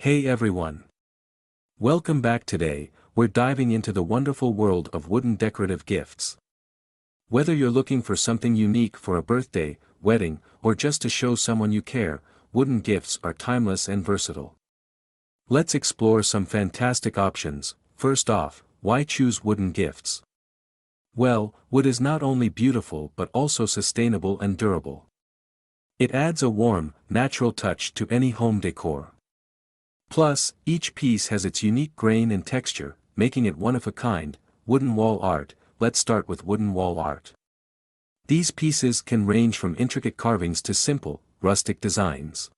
Hey everyone! Welcome back. Today, we're diving into the wonderful world of wooden decorative gifts. Whether you're looking for something unique for a birthday, wedding, or just to show someone you care, wooden gifts are timeless and versatile. Let's explore some fantastic options. First off, why choose wooden gifts? Well, wood is not only beautiful but also sustainable and durable. It adds a warm, natural touch to any home decor. Plus, each piece has its unique grain and texture, making it one of a kind. Wooden wall art. Let's start with wooden wall art. These pieces can range from intricate carvings to simple, rustic designs.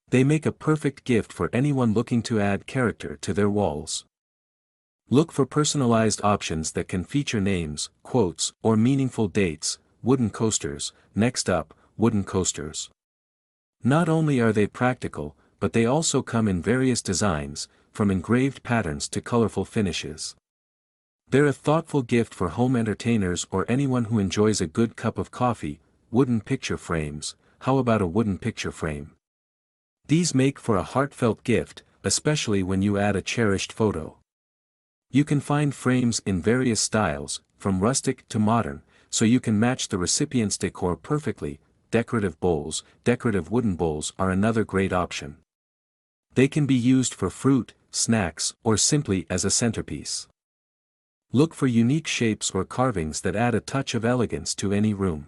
They make a perfect gift for anyone looking to add character to their walls. Look for personalized options that can feature names, quotes, or meaningful dates. Wooden coasters. Next up, wooden coasters. Not only are they practical, but they also come in various designs, from engraved patterns to colorful finishes. They're a thoughtful gift for home entertainers or anyone who enjoys a good cup of coffee. Wooden picture frames. How about a wooden picture frame? These make for a heartfelt gift, especially when you add a cherished photo. You can find frames in various styles, from rustic to modern, so you can match the recipient's decor perfectly. Decorative bowls. Decorative wooden bowls are another great option. They can be used for fruit, snacks, or simply as a centerpiece. Look for unique shapes or carvings that add a touch of elegance to any room.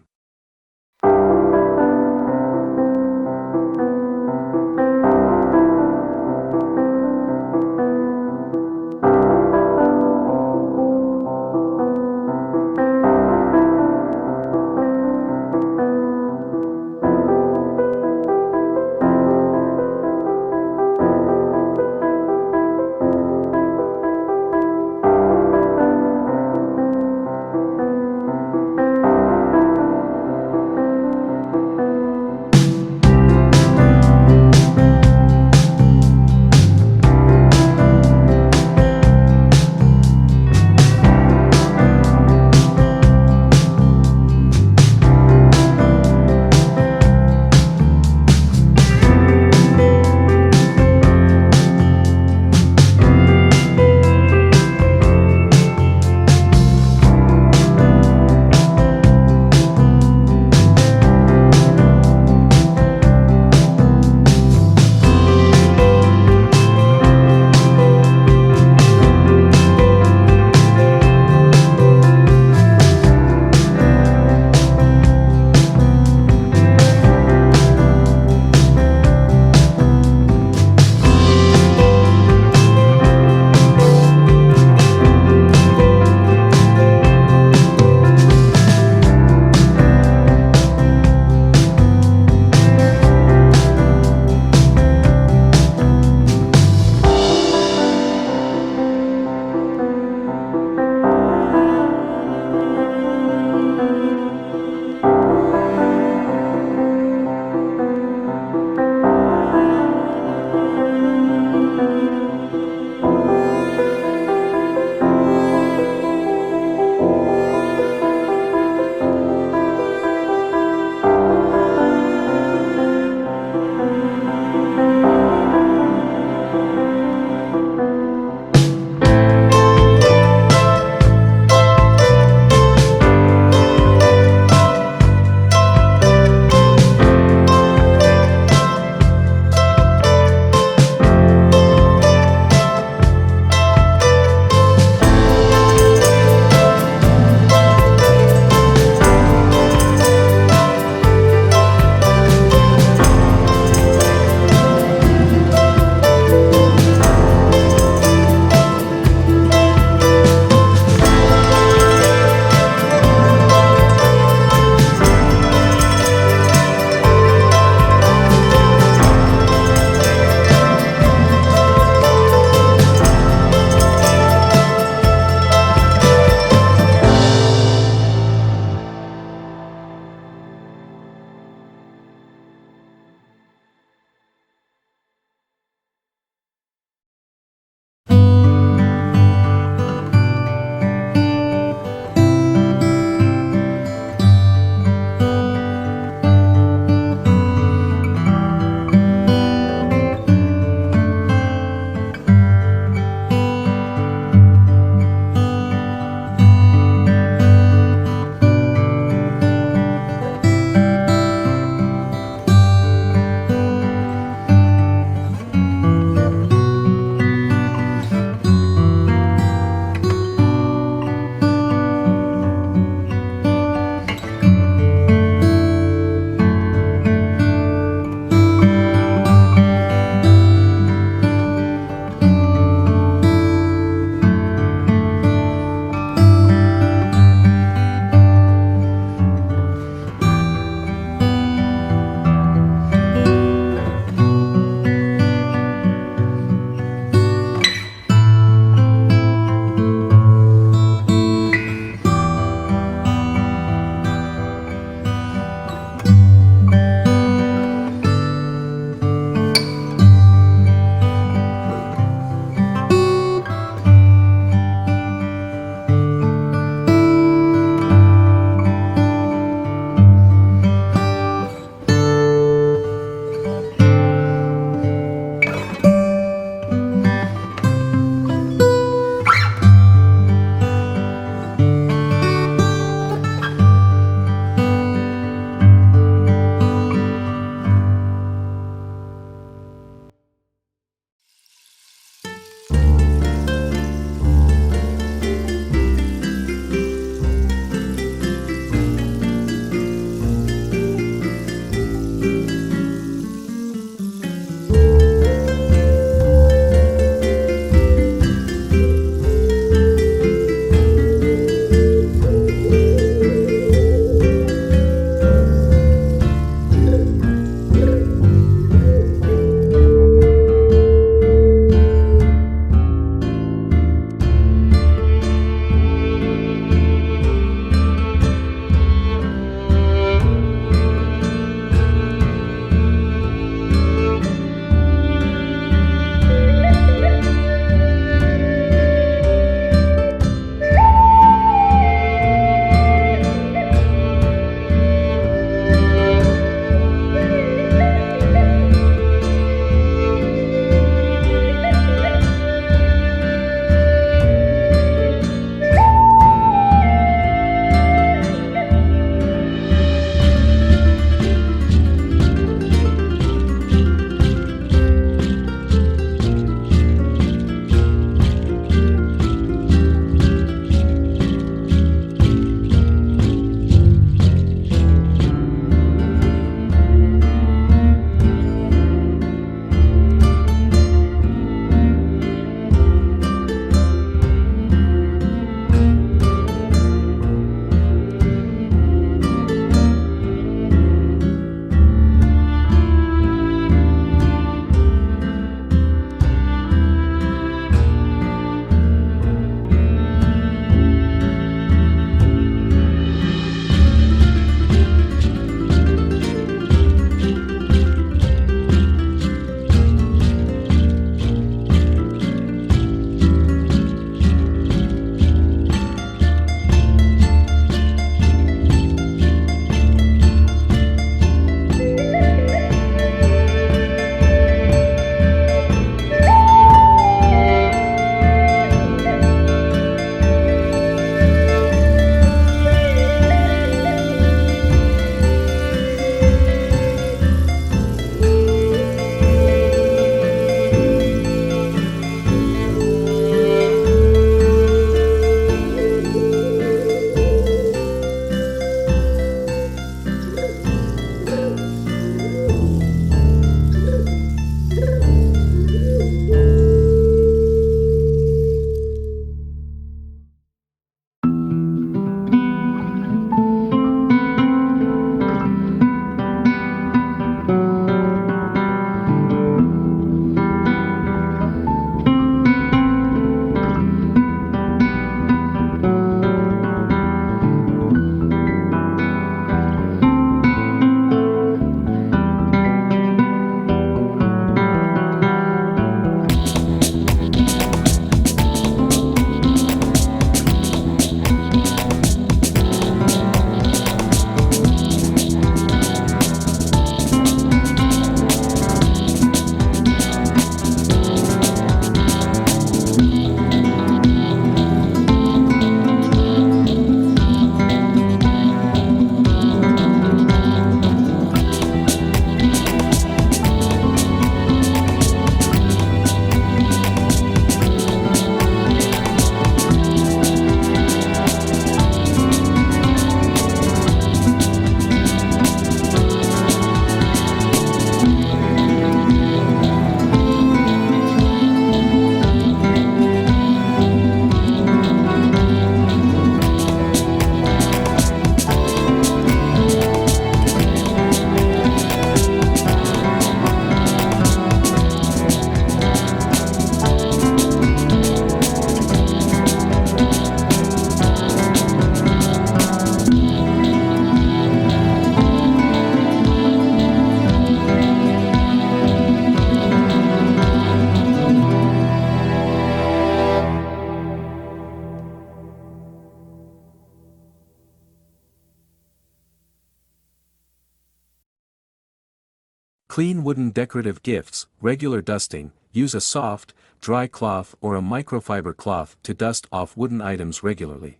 Clean wooden decorative gifts. Regular dusting. Use a soft, dry cloth or a microfiber cloth to dust off wooden items regularly.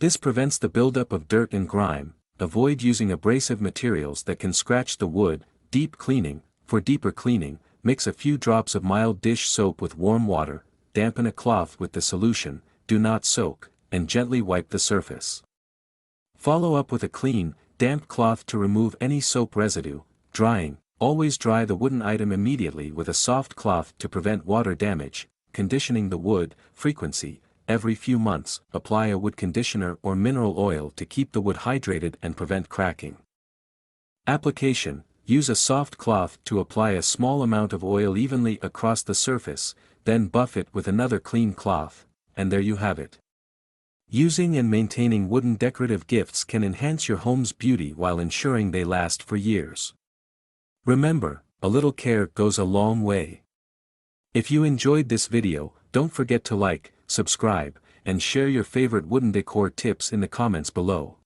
This prevents the buildup of dirt and grime. Avoid using abrasive materials that can scratch the wood. Deep cleaning. For deeper cleaning, mix a few drops of mild dish soap with warm water, dampen a cloth with the solution, do not soak, and gently wipe the surface. Follow up with a clean, damp cloth to remove any soap residue. Drying. Always dry the wooden item immediately with a soft cloth to prevent water damage. Conditioning the wood. Frequency. Every few months, apply a wood conditioner or mineral oil to keep the wood hydrated and prevent cracking. Application. Use a soft cloth to apply a small amount of oil evenly across the surface, then buff it with another clean cloth, and there you have it. Using and maintaining wooden decorative gifts can enhance your home's beauty while ensuring they last for years. Remember, a little care goes a long way. If you enjoyed this video, don't forget to like, subscribe, and share your favorite wooden decor tips in the comments below.